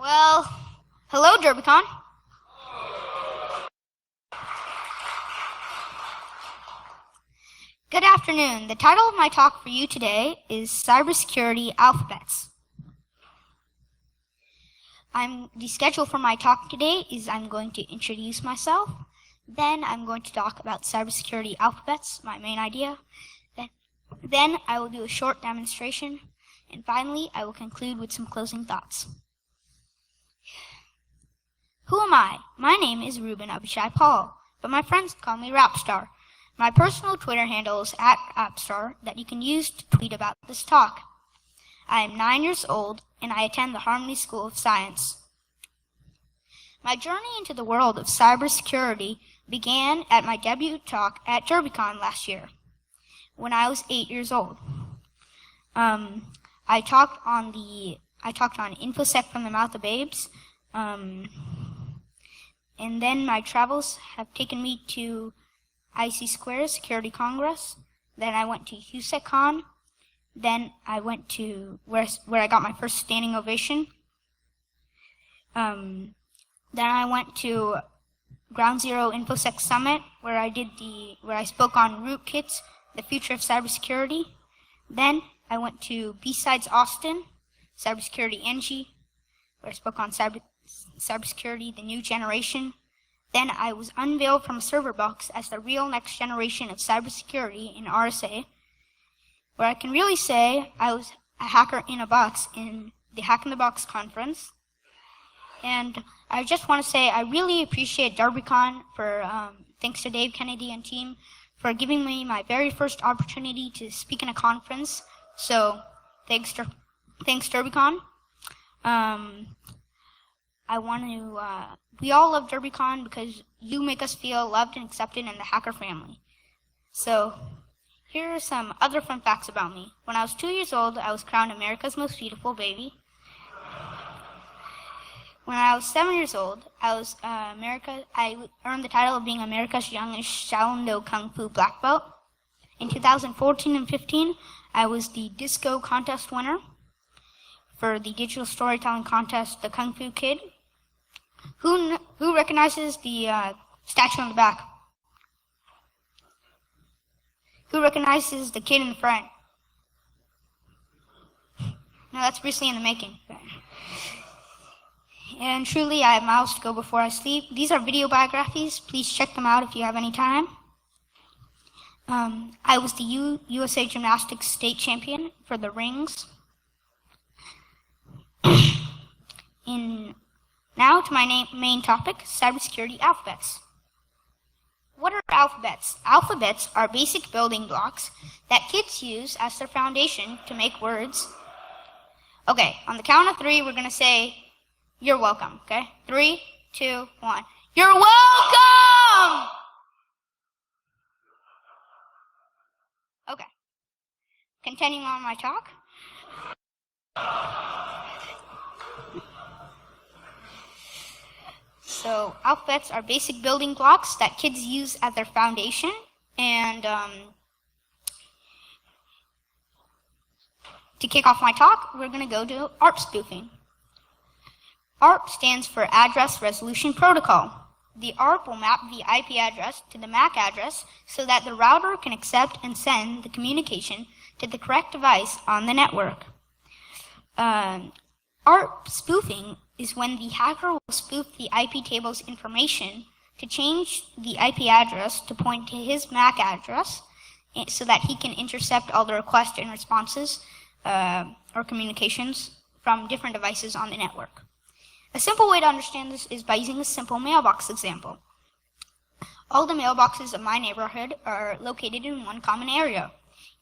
Well, hello, DerbyCon. Good afternoon. The title of my talk for you today is Cybersecurity Alphabets. The schedule for my talk today is I'm going to introduce myself, then I'm going to talk about cybersecurity alphabets, my main idea, then I will do a short demonstration, and finally I will conclude with some closing thoughts. Who am I? My name is Reuben Abishai Paul, but my friends call me Rapstar. My personal Twitter handle is @Rapstar that you can use to tweet about this talk. I am 9 years old and I attend the Harmony School of Science. My journey into the world of cybersecurity began at my debut talk at DerbyCon last year, when I was 8 years old. I talked on InfoSec from the Mouth of Babes, and then my travels have taken me to IC Square Security Congress. Then I went to HUSECCon. Then I went to where I got my first standing ovation. Then I went to Ground Zero InfoSec Summit, where I spoke on rootkits, the future of cybersecurity. Then I went to B-Sides Austin, Cybersecurity NG, where I spoke on cybersecurity, the new generation. Then I was unveiled from a server box as the real next generation of cybersecurity in RSA, where I can really say I was a hacker in a box in the Hack in the Box conference. And I just want to say I really appreciate DerbyCon for, thanks to Dave Kennedy and team, for giving me my very first opportunity to speak in a conference. So thanks DerbyCon. We all love DerbyCon because you make us feel loved and accepted in the hacker family. So here are some other fun facts about me. When I was 2 years old, I was crowned America's most beautiful baby. When I was 7 years old, I earned the title of being America's youngest Shaolin Kung Fu black belt. In 2014 and 15, I was the disco contest winner for the digital storytelling contest, the Kung Fu Kid. Who recognizes the statue on the back? Who recognizes the kid in the front? No, that's Bruce Lee in the making. And truly, I have miles to go before I sleep. These are video biographies. Please check them out if you have any time. I was the USA Gymnastics state champion for the rings. Now to my main topic, cybersecurity alphabets. What are alphabets? Alphabets are basic building blocks that kids use as their foundation to make words. Okay, on the count of 3, we're going to say, "You're welcome," okay? 3, 2, 1. You're welcome! Okay, continuing on my talk. So alphabets are basic building blocks that kids use as their foundation, and to kick off my talk, we're going to go to ARP spoofing. ARP stands for Address Resolution Protocol. The ARP will map the IP address to the MAC address so that the router can accept and send the communication to the correct device on the network. ARP spoofing is when the hacker will spoof the IP table's information to change the IP address to point to his MAC address so that he can intercept all the requests and responses or communications from different devices on the network. A simple way to understand this is by using a simple mailbox example. All the mailboxes of my neighborhood are located in one common area,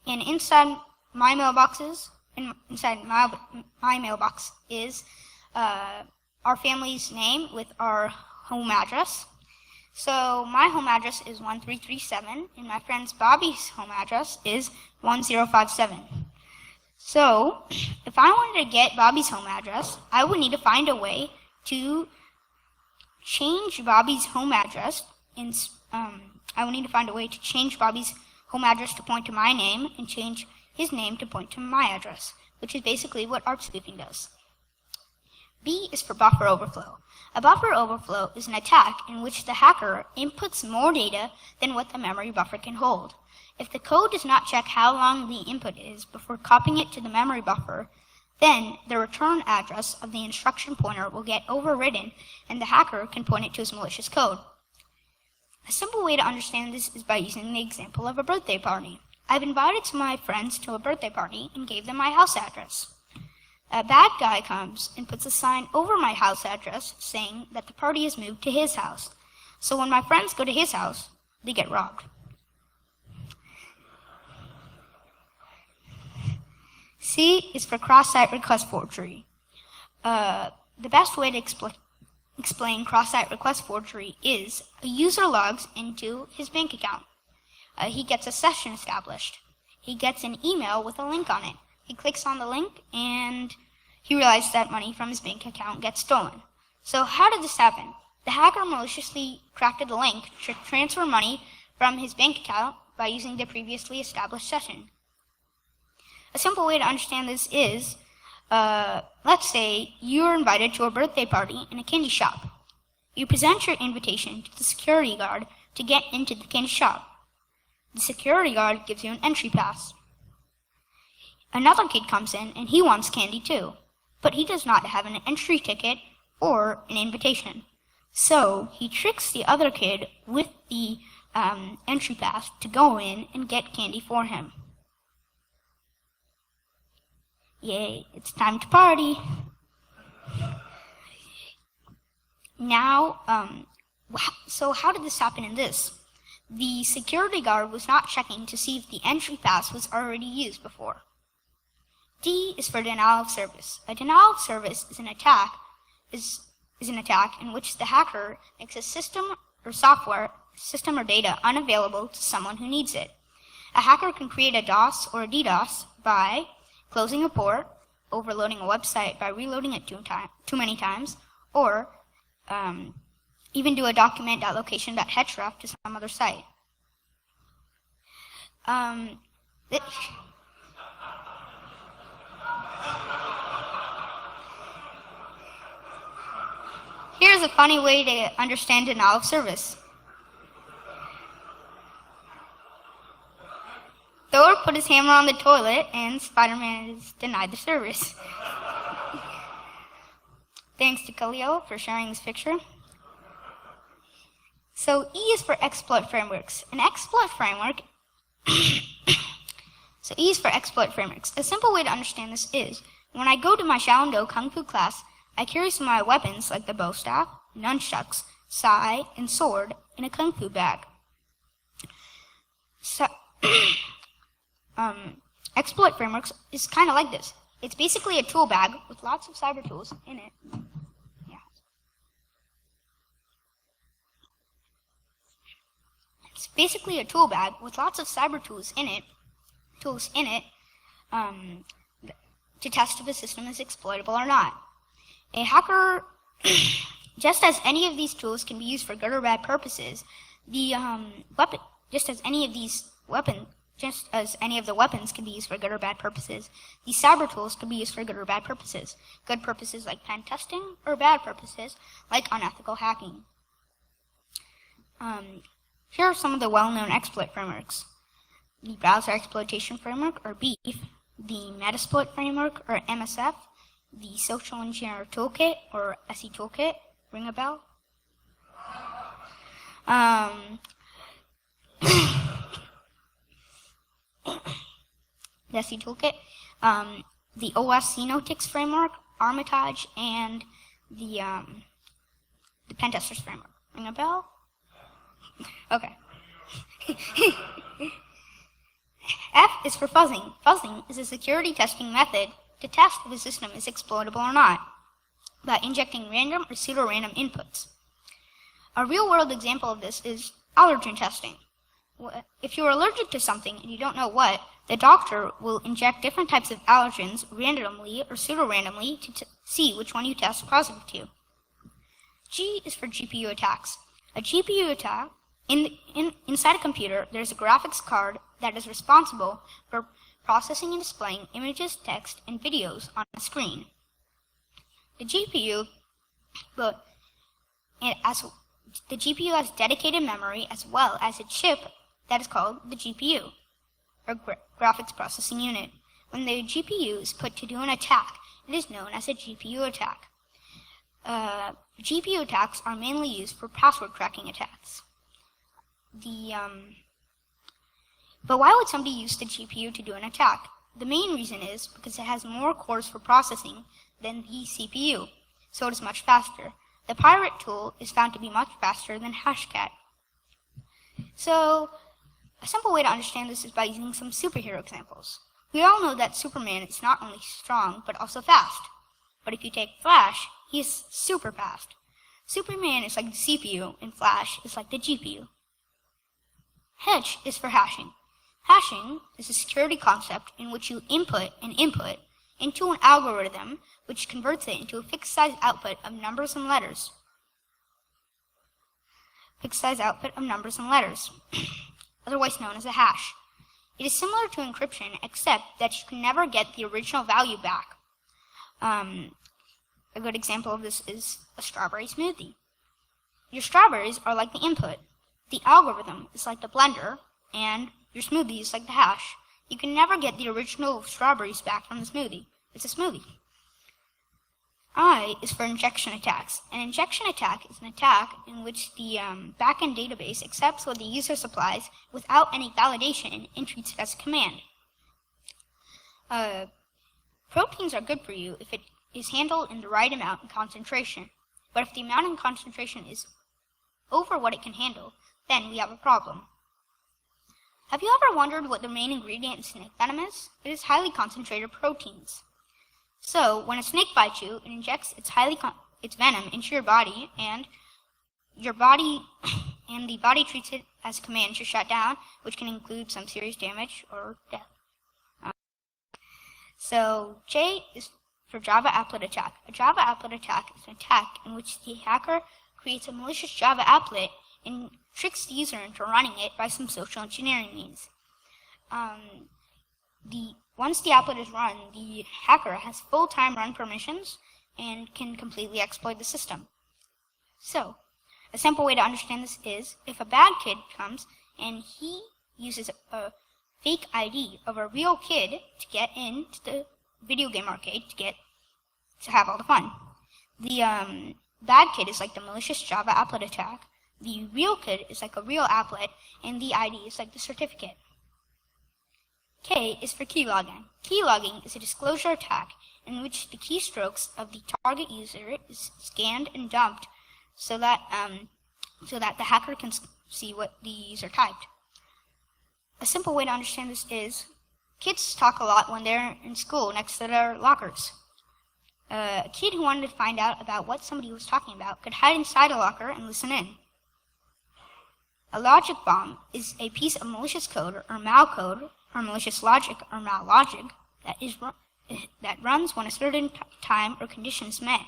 and inside my mailbox is our family's name with our home address. So my home address is 1337, and my friend's Bobby's home address is 1057. So if I wanted to get Bobby's home address, I would need to find a way to change Bobby's home address. I would need to find a way to change Bobby's home address to point to my name and change his name to point to my address, which is basically what ARP spoofing does. B is for buffer overflow. A buffer overflow is an attack in which the hacker inputs more data than what the memory buffer can hold. If the code does not check how long the input is before copying it to the memory buffer, then the return address of the instruction pointer will get overridden and the hacker can point it to his malicious code. A simple way to understand this is by using the example of a birthday party. I've invited some of my friends to a birthday party and gave them my house address. A bad guy comes and puts a sign over my house address saying that the party is moved to his house. So when my friends go to his house, they get robbed. C is for cross-site request forgery. The best way to explain cross-site request forgery is a user logs into his bank account. He gets a session established. He gets an email with a link on it. He clicks on the link and he realizes that money from his bank account gets stolen. So how did this happen? The hacker maliciously crafted a link to transfer money from his bank account by using the previously established session. A simple way to understand this is, let's say you're invited to a birthday party in a candy shop. You present your invitation to the security guard to get into the candy shop. The security guard gives you an entry pass. Another kid comes in and he wants candy too, but he does not have an entry ticket or an invitation. So he tricks the other kid with the entry pass to go in and get candy for him. Yay, it's time to party. Now, so how did this happen in this? The security guard was not checking to see if the entry pass was already used before. D is for denial of service. A denial of service is an attack in which the hacker makes a system or data unavailable to someone who needs it. A hacker can create a DOS or a DDoS by closing a port, overloading a website by reloading it too many times, or even do a document.location.href to some other site. Here's a funny way to understand denial of service. Thor put his hammer on the toilet and Spider-Man is denied the service. Thanks to Khalil for sharing this picture. So E is for exploit frameworks. An exploit framework So E is for exploit frameworks. A simple way to understand this is, when I go to my Shaolin Kung Fu class, I carry some of my weapons like the bow staff, nunchucks, sai, and sword in a Kung Fu bag. So, exploit frameworks is kind of like this. It's basically a tool bag with lots of cyber tools in it. Yeah. It's basically a tool bag with lots of cyber tools in it, to test if a system is exploitable or not. A hacker, just as any of these tools can be used for good or bad purposes, just as any of the weapons can be used for good or bad purposes, these cyber tools can be used for good or bad purposes. Good purposes like pen testing, or bad purposes like unethical hacking. Here are some of the well-known exploit frameworks. The Browser Exploitation Framework, or BEEF, the Metasploit Framework, or MSF, the Social Engineer Toolkit, or SE Toolkit. Ring a bell? The SE Toolkit, the OS Cenotics Framework, Armitage, and the Pentesters Framework. Ring a bell? Okay. F is for fuzzing. Fuzzing is a security testing method to test if a system is exploitable or not by injecting random or pseudo-random inputs. A real-world example of this is allergen testing. If you're allergic to something and you don't know what, the doctor will inject different types of allergens randomly or pseudo-randomly to see which one you test positive to. G is for GPU attacks. A GPU attack, inside a computer, there's a graphics card that is responsible for processing and displaying images, text, and videos on a screen. The GPU, but the GPU has dedicated memory as well as a chip that is called the GPU, or graphics processing unit. When the GPU is put to do an attack, it is known as a GPU attack. GPU attacks are mainly used for password cracking attacks. But why would somebody use the GPU to do an attack? The main reason is because it has more cores for processing than the CPU, so it is much faster. The pirate tool is found to be much faster than Hashcat. So, a simple way to understand this is by using some superhero examples. We all know that Superman is not only strong, but also fast. But if you take Flash, he is super fast. Superman is like the CPU, and Flash is like the GPU. Hash is for hashing. Hashing is a security concept in which you input an input into an algorithm which converts it into a fixed size output of numbers and letters. Otherwise known as a hash. It is similar to encryption, except that you can never get the original value back. A good example of this is a strawberry smoothie. Your strawberries are like the input. The algorithm is like the blender, and your smoothie is like the hash. You can never get the original strawberries back from the smoothie. It's a smoothie. I is for injection attacks. An injection attack is an attack in which the backend database accepts what the user supplies without any validation and treats it as a command. Proteins are good for you if it is handled in the right amount and concentration. But if the amount and concentration is over what it can handle, then we have a problem. Have you ever wondered what the main ingredient in snake venom is? It is highly concentrated proteins. So, when a snake bites you, it injects its venom into your body, and the body treats it as a command to shut down, which can include some serious damage or death. So, J is for Java applet attack. A Java applet attack is an attack in which the hacker creates a malicious Java applet and tricks the user into running it by some social engineering means. Once the applet is run, the hacker has full-time run permissions and can completely exploit the system. So, a simple way to understand this is, if a bad kid comes and he uses a fake ID of a real kid to get into the video game arcade to have all the fun. The bad kid is like the malicious Java applet attack, the real kid is like a real applet, and the ID is like the certificate. K is for keylogging. Keylogging is a disclosure attack in which the keystrokes of the target user is scanned and dumped so that the hacker can see what the user typed. A simple way to understand this is, kids talk a lot when they're in school next to their lockers. A kid who wanted to find out about what somebody was talking about could hide inside a locker and listen in. A logic bomb is a piece of malicious code or malcode or malicious logic or mallogic that runs when a certain time or condition is met.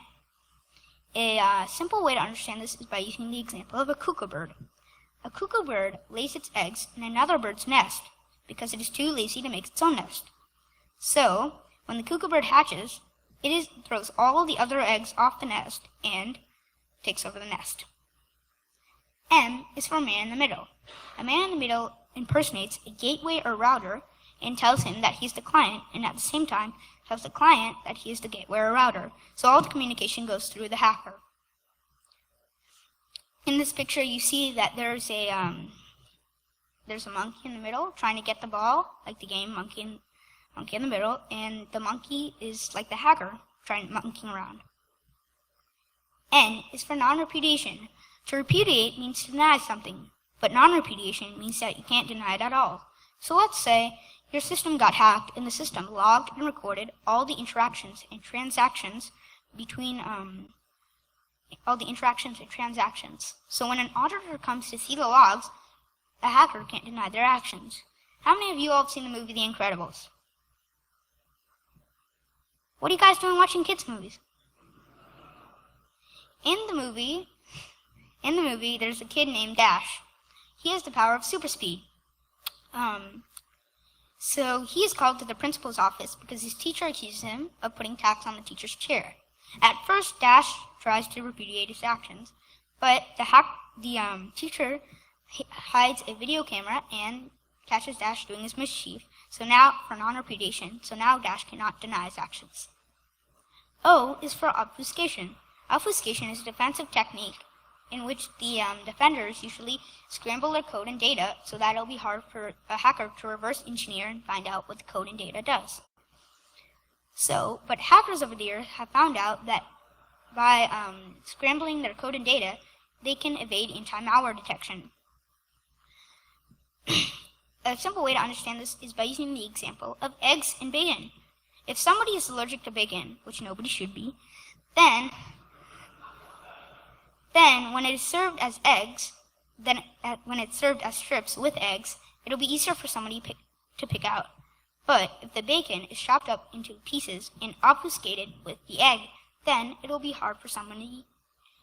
A simple way to understand this is by using the example of a cuckoo bird. A cuckoo bird lays its eggs in another bird's nest because it is too lazy to make its own nest. So, when the cuckoo bird hatches, it throws all of the other eggs off the nest and takes over the nest. M is for man in the middle. A man in the middle impersonates a gateway or router and tells him that he's the client, and at the same time tells the client that he is the gateway or router. So all the communication goes through the hacker. In this picture, you see that there's a monkey in the middle trying to get the ball, like the game Monkey in the Middle, and the monkey is like the hacker monkeying around. N is for non-repudiation. To repudiate means to deny something, but non-repudiation means that you can't deny it at all. So let's say your system got hacked and the system logged and recorded all the interactions and transactions between So when an auditor comes to see the logs, the hacker can't deny their actions. How many of you all have seen the movie The Incredibles? What are you guys doing watching kids' movies? In the movie, there's a kid named Dash. He has the power of super speed. So he is called to the principal's office because his teacher accuses him of putting tax on the teacher's chair. At first, Dash tries to repudiate his actions, but the teacher hides a video camera and catches Dash doing his mischief, so now for non-repudiation, so now Dash cannot deny his actions. O is for obfuscation. Obfuscation is a defensive technique in which the defenders usually scramble their code and data so that it'll be hard for a hacker to reverse engineer and find out what the code and data does. But hackers over the years have found out that by scrambling their code and data, they can evade anti-malware detection. A simple way to understand this is by using the example of eggs and bacon. If somebody is allergic to bacon, which nobody should be, then when it is served as eggs, when it's served as strips with eggs, it'll be easier for somebody to pick out. But if the bacon is chopped up into pieces and obfuscated with the egg, then it'll be hard for somebody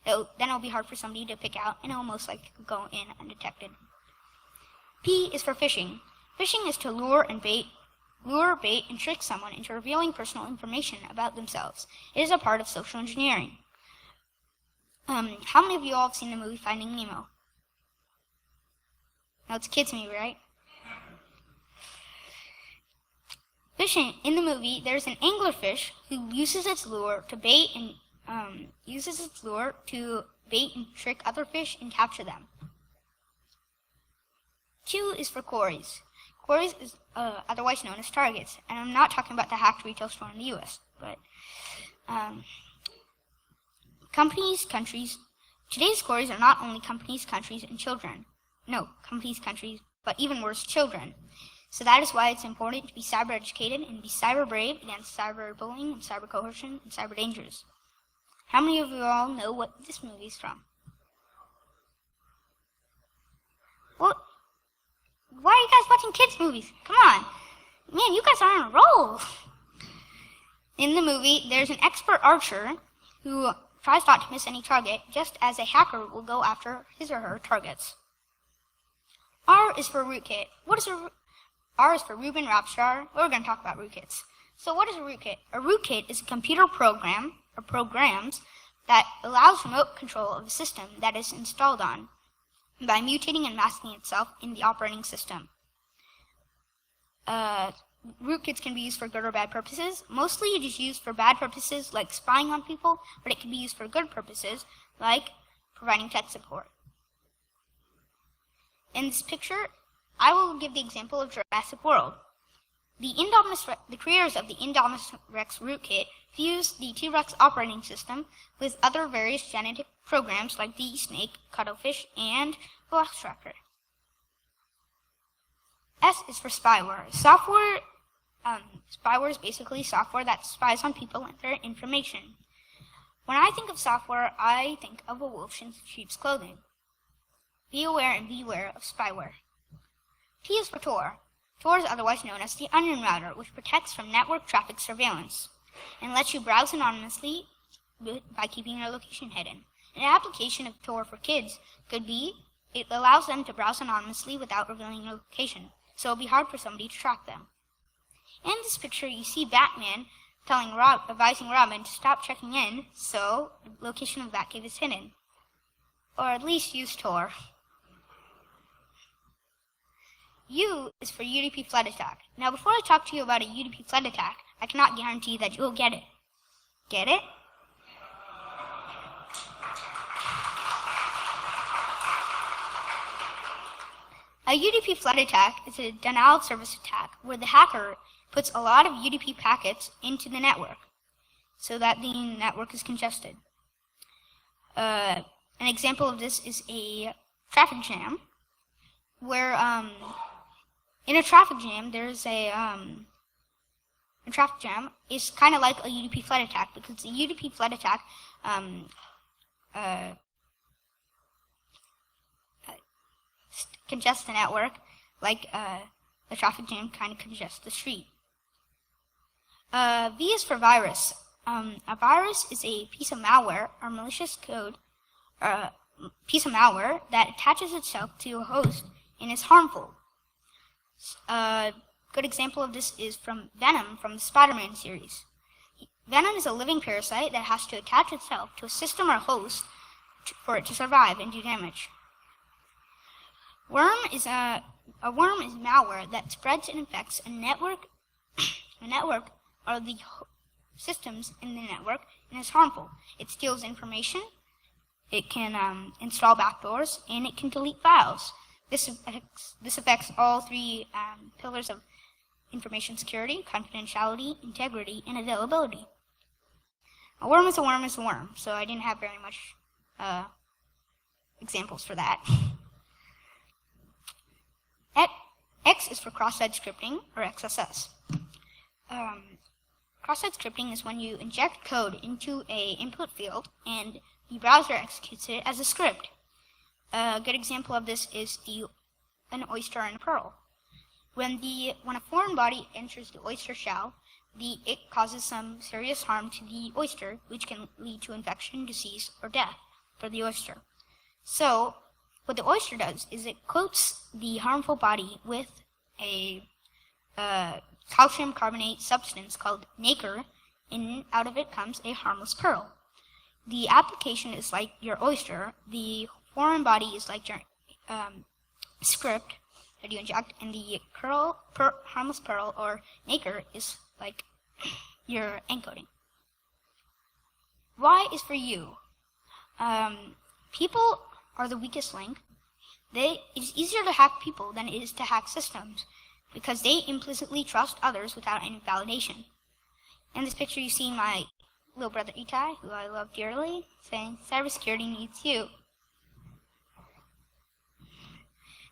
to pick out, and it'll most likely go in undetected. P is for phishing. Phishing is to lure, bait, and trick someone into revealing personal information about themselves. It is a part of social engineering. How many of you all have seen the movie Finding Nemo? No, it's a kids' movie, right? Fishing. In the movie, there's an anglerfish who uses its lure to bait and trick other fish and capture them. Q is for quarries. Quarries is otherwise known as targets, and I'm not talking about the hacked retail store in the U.S., but companies, countries. Today's quarries are not only companies, countries, and children. No, companies, countries, but even worse, children. So that is why it's important to be cyber educated and be cyber brave against cyber bullying and cyber coercion and cyber dangers. How many of you all know what this movie is from? Well, why are you guys watching kids' movies? Come on. Man, you guys are on a roll. In the movie, there's an expert archer who tries not to miss any target, just as a hacker will go after his or her targets. R is for rootkit. R is for Reuben, Rapstar. We're going to talk about rootkits. So what is a rootkit? A rootkit is a computer program or programs that allows remote control of a system that is installed on by mutating and masking itself in the operating system. Rootkits can be used for good or bad purposes. Mostly it is used for bad purposes like spying on people, but it can be used for good purposes like providing tech support. In this picture, I will give the example of Jurassic World. The creators of the Indominus Rex rootkit fused the T-Rex operating system with other various genetic programs like the snake, cuttlefish, and velociraptor. S is for spyware. Spyware is basically software that spies on people and their information. When I think of software, I think of a wolf in sheep's clothing. Be aware and beware of spyware. T is for Tor. Tor is otherwise known as the onion router, which protects from network traffic surveillance and lets you browse anonymously by keeping your location hidden. An application of Tor for kids could be it allows them to browse anonymously without revealing your location, so it'll be hard for somebody to track them. In this picture, you see Batman advising Robin to stop checking in, so the location of Batcave is hidden. Or at least use Tor. U is for UDP flood attack. Now, before I talk to you about a UDP flood attack, I cannot guarantee that you'll get it. Get it? A UDP flood attack is a denial of service attack where the hacker puts a lot of UDP packets into the network so that the network is congested. An example of this is a traffic jam where in a traffic jam there's a traffic jam is kind of like a UDP flood attack because the UDP flood attack congests the network like the traffic jam kind of congests the street. V is for virus. A virus is a piece of malware or malicious code, piece of malware that attaches itself to a host and is harmful. A good example of this is from Venom from the Spider-Man series. Venom is a living parasite that has to attach itself to a system or host for it to survive and do damage. A worm is malware that spreads and infects a network or the systems in the network and is harmful. It steals information, it can install backdoors, and it can delete files. This affects all three pillars of information security: confidentiality, integrity, and availability. A worm is a worm is a worm, so I didn't have very much examples for that. X is for cross-site scripting, or XSS. Cross-site scripting is when you inject code into a input field and the browser executes it as a script. A good example of this is an oyster and a pearl. When a foreign body enters the oyster shell, it causes some serious harm to the oyster, which can lead to infection, disease, or death for the oyster. So, what the oyster does is it coats the harmful body with a calcium carbonate substance called nacre, and out of it comes a harmless pearl. The application is like your oyster, the foreign body is like your script that you inject, and the harmless pearl or nacre is like your encoding. Y is for you. People are the weakest link. It's easier to hack people than it is to hack systems because they implicitly trust others without any validation. In this picture you see my little brother Itai, who I love dearly, saying, "Cybersecurity needs you."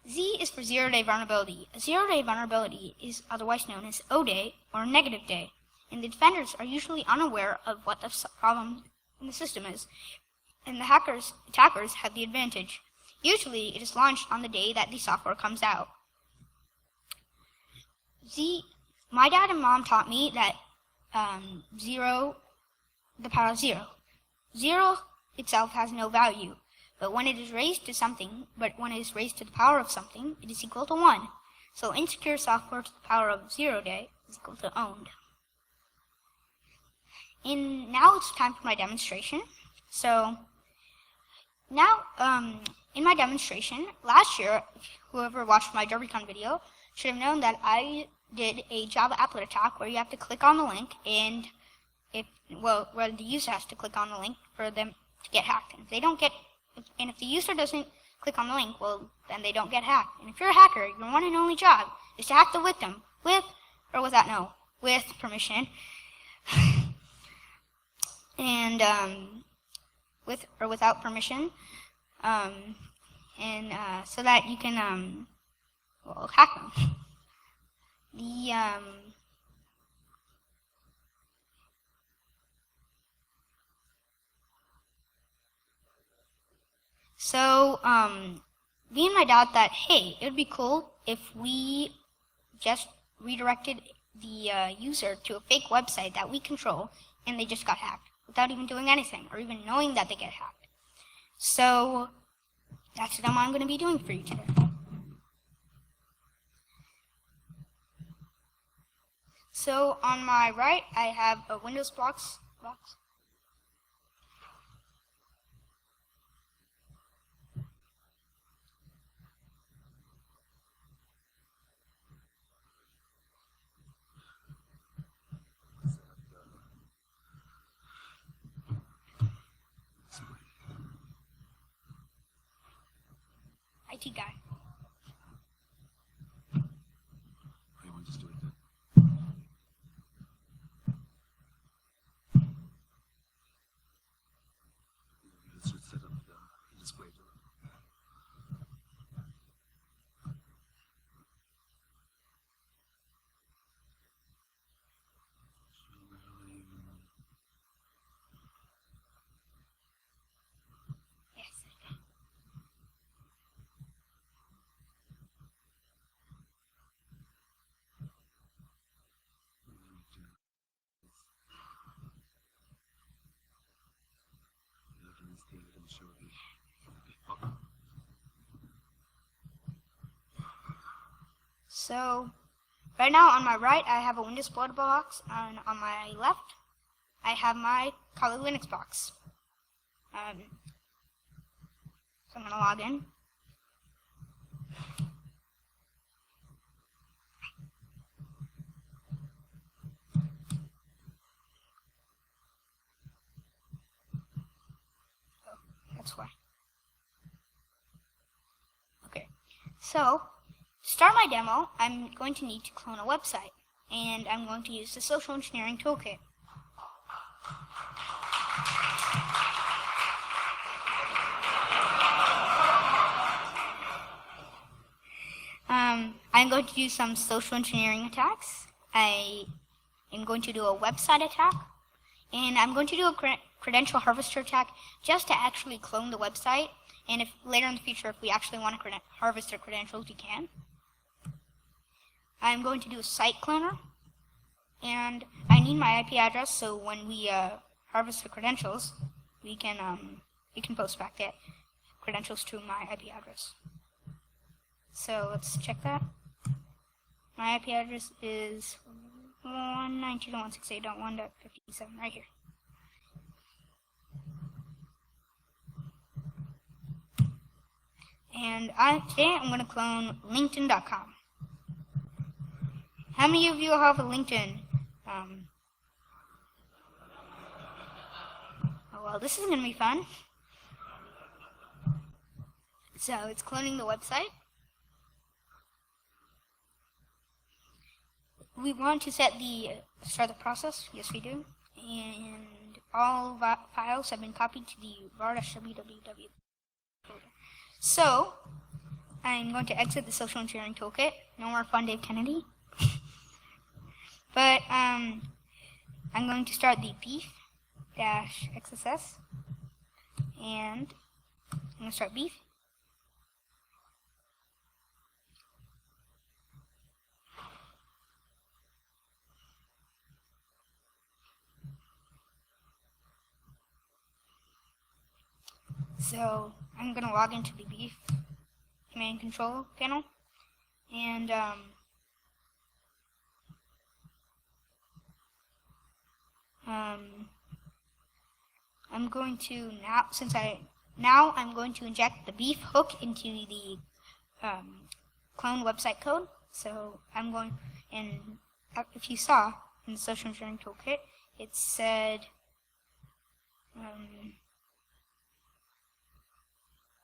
Z is for zero-day vulnerability. A zero-day vulnerability is otherwise known as O-day or negative day, and the defenders are usually unaware of what the problem in the system is, and the attackers have the advantage. Usually, it is launched on the day that the software comes out. My dad and mom taught me that the power of zero. Zero itself has no value, but when it is raised to the power of something, it is equal to 1. So insecure software to the power of 0 day is equal to owned. And now it's time for my demonstration. So now, in my demonstration, last year, whoever watched my DerbyCon video should have known that I did a Java applet attack where you have to click on the link, and where the user has to click on the link for them to get hacked. And if the user doesn't click on the link, well, then they don't get hacked. And if you're a hacker, your one and only job is to hack the victim with permission, and with or without permission, so that you can hack them. So me and my dad thought, hey, it would be cool if we just redirected the user to a fake website that we control, and they just got hacked without even doing anything or even knowing that they get hacked. So that's what I'm going to be doing for you today. So on my right, I have a Windows box. IT guy. I want to do it then. Let's just set up the display. So right now on my right, I have a Windows board box, and on my left, I have my Kali Linux box. So I'm going to log in. Oh, that's why. Okay, so to start my demo, I'm going to need to clone a website, and I'm going to use the social engineering toolkit. I'm going to do some social engineering attacks. I am going to do a website attack, and I'm going to do a credential harvester attack just to actually clone the website. And if later in the future, if we actually want to harvest their credentials, we can. I'm going to do a site cloner, and I need my IP address so when we harvest the credentials, we can post back the credentials to my IP address. So let's check that. My IP address is 192.168.1.57 right here. And today I'm going to clone LinkedIn.com. How many of you have a LinkedIn? Oh well, this is going to be fun. So it's cloning the website. We want to start the process. Yes, we do. And all files have been copied to the var-www folder. So I'm going to exit the social engineering toolkit. No more fun, Dave Kennedy. But I'm going to start the beef-xss, and I'm going to start beef. So I'm going to log into the beef command and control panel, and I'm going to I'm going to inject the beef hook into the clone website code. So I'm going, and if you saw in the social engineering toolkit, it said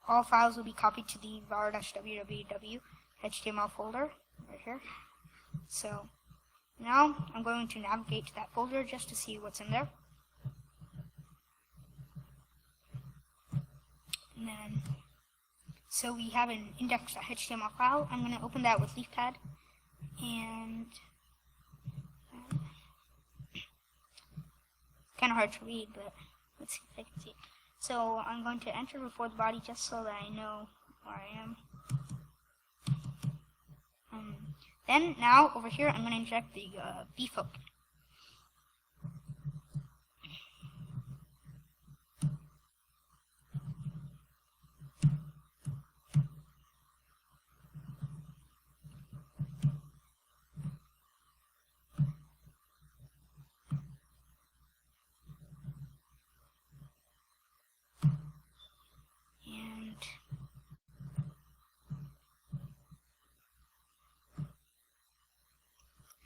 all files will be copied to the var-www HTML folder right here. So now I'm going to navigate to that folder just to see what's in there. And then, so we have an index.html file. I'm going to open that with LeafPad, and kind of hard to read, but let's see if I can see it. So I'm going to enter before the body just so that I know where I am. Then now over here I'm going to inject the beef hook.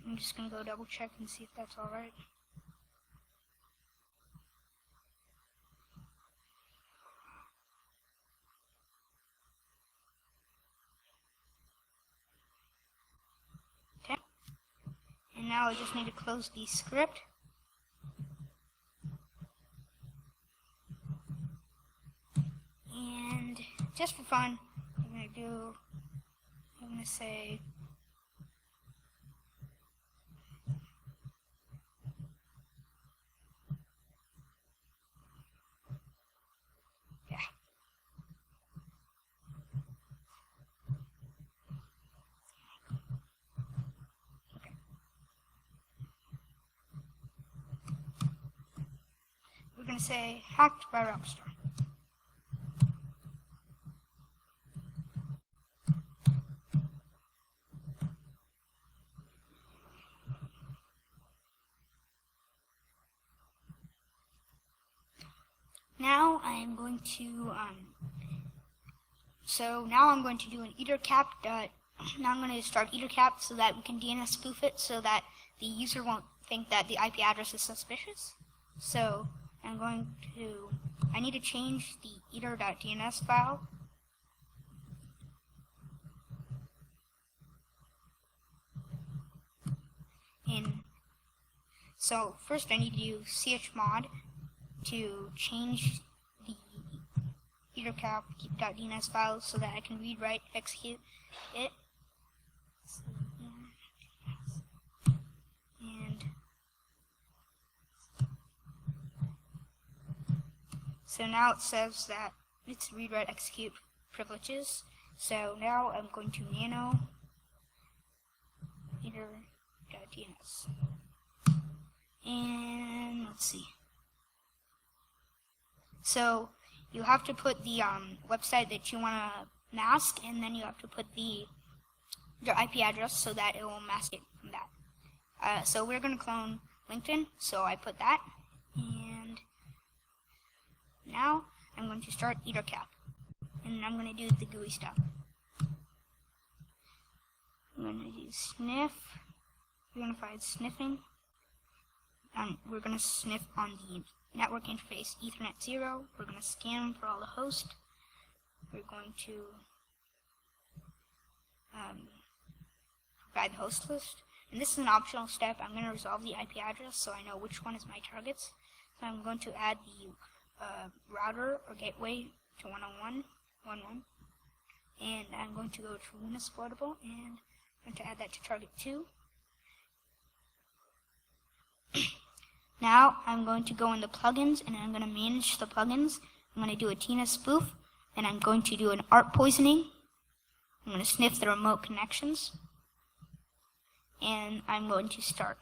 I'm just going to go double check and see if that's alright. Okay. And now I just need to close the script. And just for fun, I'm going to say we're going to say hacked by Rockstar. I'm going to so now I'm going to do an ethercap. Now I'm going to start ethercap so that we can DNS spoof it, so that the user won't think that the IP address is suspicious. So I need to change the ether.dns file. So first I need to do chmod to change the ethercap.dns file so that I can read, write, execute it. And so now it says that it's read, write, execute privileges. So now I'm going to nano ether.dns. And let's see. So you have to put the website that you want to mask, and then you have to put your IP address so that it will mask it from that. So we're going to clone LinkedIn, so I put that. And now I'm going to start ethercap, and I'm going to do the GUI stuff. I'm going to do sniff, unified sniffing. We're going to sniff on the network interface Ethernet 0. We're going to scan for all the hosts. We're going to provide the host list. And this is an optional step. I'm going to resolve the IP address so I know which one is my targets. So I'm going to add the router or gateway to 101.1.1. And I'm going to go to Windows Portable, and I'm going to add that to target 2. Now I'm going to go in the plugins, and I'm going to manage the plugins. I'm going to do a TNS spoof, and I'm going to do an ARP poisoning. I'm going to sniff the remote connections, and I'm going to start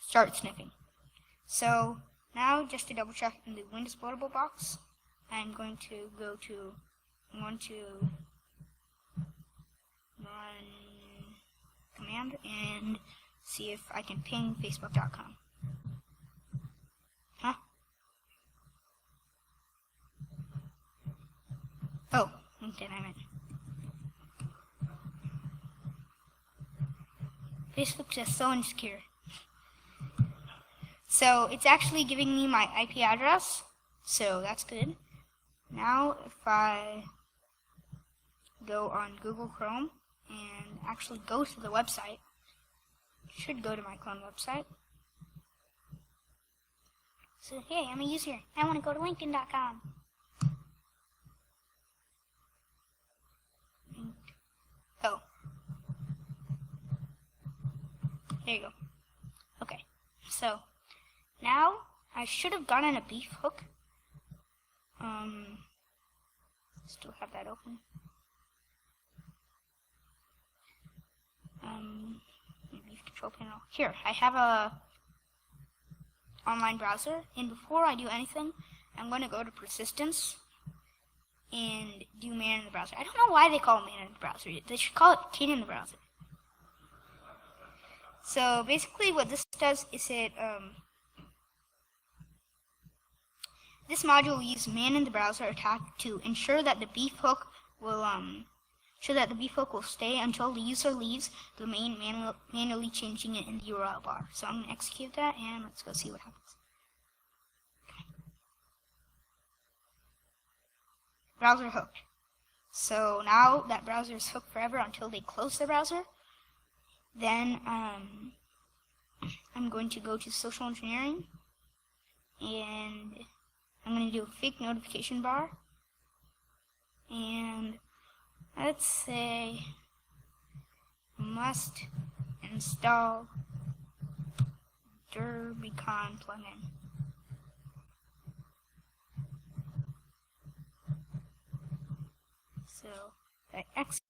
sniffing. So now, just to double check in the Windows Portable box, I'm going to run command and see if I can ping facebook.com. Huh? Oh, LinkedIn I meant. Facebook's just so insecure. So it's actually giving me my IP address, so that's good. Now if I go on Google Chrome and actually go to the website, should go to my clone website. So hey, I'm a user. I want to go to LinkedIn.com. Oh. There you go. Okay. So now I should have gotten a beef hook. Still have that open. Control panel. Here, I have a online browser, and before I do anything, I'm going to go to persistence and do man in the browser. I don't know why they call it man in the browser. They should call it kid in the browser. So basically what this does is this module will use man in the browser attack to ensure that the beef hook will stay until the user leaves the domain, manually changing it in the URL bar. So I'm going to execute that, and let's go see what happens. Browser hooked. So now that browser is hooked forever until they close the browser. Then I'm going to go to social engineering, and I'm going to do a fake notification bar, and let's say must install DerbyCon plugin. So I execute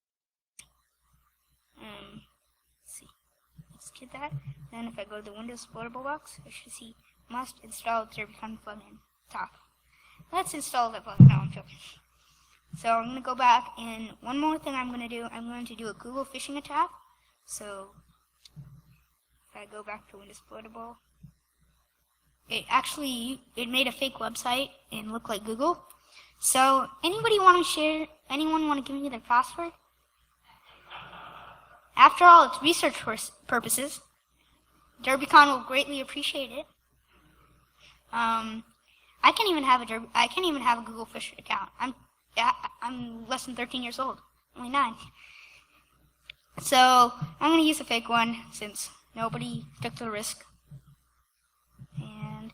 that. Then if I go to the Windows Portable box, I should see must install DerbyCon plugin. Top. Let's install that plugin. No, I'm joking. So I'm going to go back, and one more thing I'm going to do a Google phishing attack. So if I go back to Windows Portable, it made a fake website and looked like Google. So anyone want to give me their password? After all, it's research purposes. DerbyCon will greatly appreciate it. I can't even have a Google Fish account. I'm less than 13 years old, only 9. So I'm gonna use a fake one since nobody took the risk. And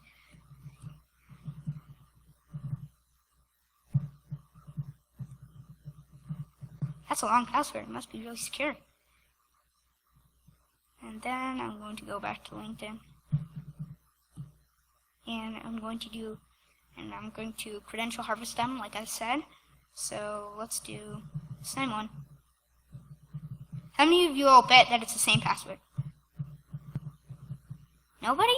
that's a long password. It must be really secure. And then I'm going to go back to LinkedIn. And I'm going to credential harvest them like I said. So let's do the same one. How many of you will bet that it's the same password? Nobody?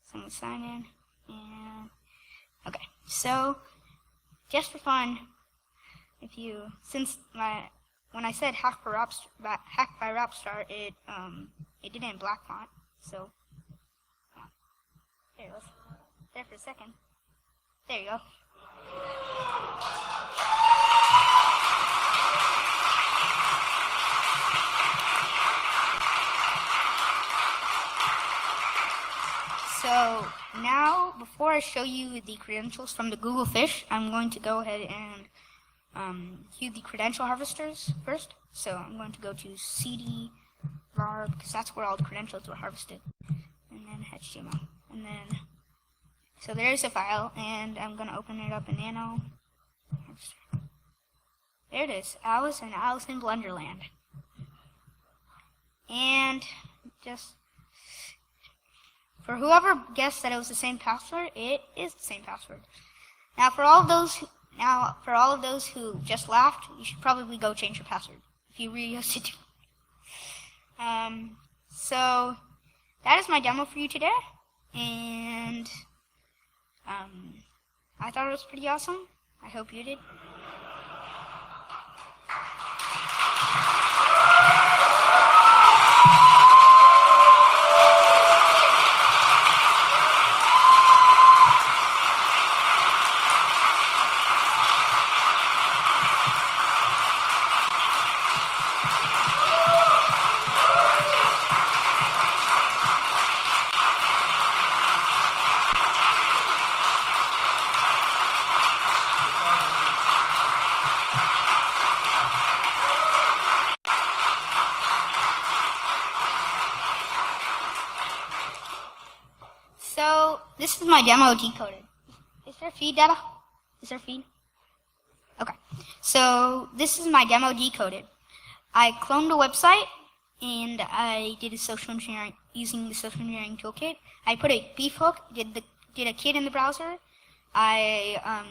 So I'm going to sign in. And okay, so just for fun, when I said hack by Rapstar, it did it in black font. So there it was. There for a second. There you go. So now, before I show you the credentials from the Google Fish, I'm going to go ahead and view the credential harvesters first. So I'm going to go to cd var, because that's where all the credentials were harvested, and then HTML, and then so there's a file, and I'm going to open it up in Nano. There it is, Alice in Blunderland. And just for whoever guessed that it was the same password, it is the same password. Now for all of those who just laughed, you should probably go change your password if you really used it. So that is my demo for you today, and I thought it was pretty awesome. I hope you did. So this is my demo decoded. Is there a feed, Dada? Is there a feed? Okay. So this is my demo decoded. I cloned a website and I did a social engineering using the social engineering toolkit. I put a beef hook, did a kid in the browser. I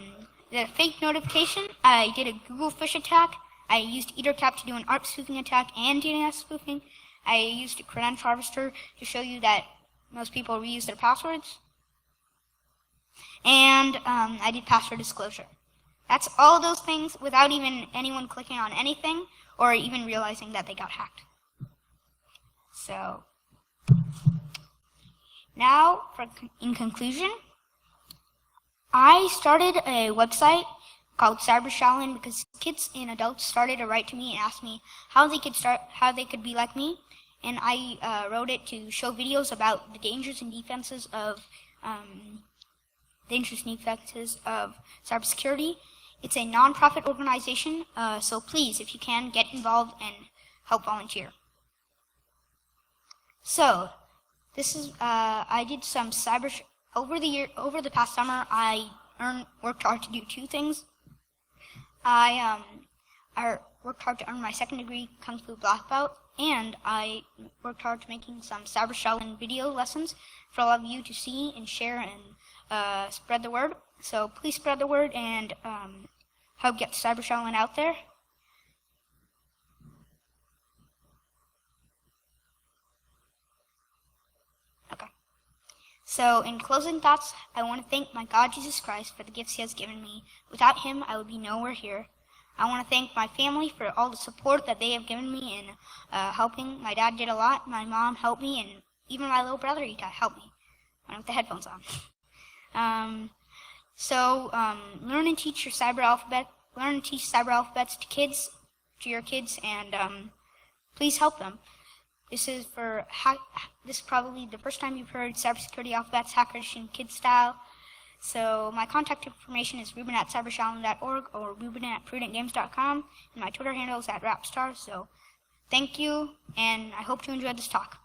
did a fake notification. I did a Google Fish attack. I used EtherCap to do an ARP spoofing attack and DNS spoofing. I used a credential harvester to show you that most people reuse their passwords. And I did password disclosure. That's all those things without even anyone clicking on anything or even realizing that they got hacked. So now, in conclusion, I started a website called CyberSecurity because kids and adults started to write to me and ask me how they could be like me. And I wrote it to show videos about the dangers and defenses of cybersecurity. It's a non-profit organization, so please, if you can, get involved and help volunteer. So this is I did some over the past summer. I worked hard to do 2 things. I worked hard to earn my 2nd degree Kung Fu Black Belt, and I worked hard to making some cybersecurity video lessons for all of you to see and share and spread the word. So please spread the word and help get cybersecurity out there. Okay. So in closing thoughts, I want to thank my God Jesus Christ for the gifts He has given me. Without Him, I would be nowhere here. I want to thank my family for all the support that they have given me in helping. My dad did a lot. My mom helped me in even my little brother, he helped me with the headphones on. Learn and teach cyber alphabets to your kids, and please help them. This is probably the first time you've heard cybersecurity alphabets, hacker edition, kid style. So my contact information is Reuben@cybershalom.org or Reuben@prudentgames.com, and my Twitter handle is @rapstar. So thank you, and I hope you enjoyed this talk.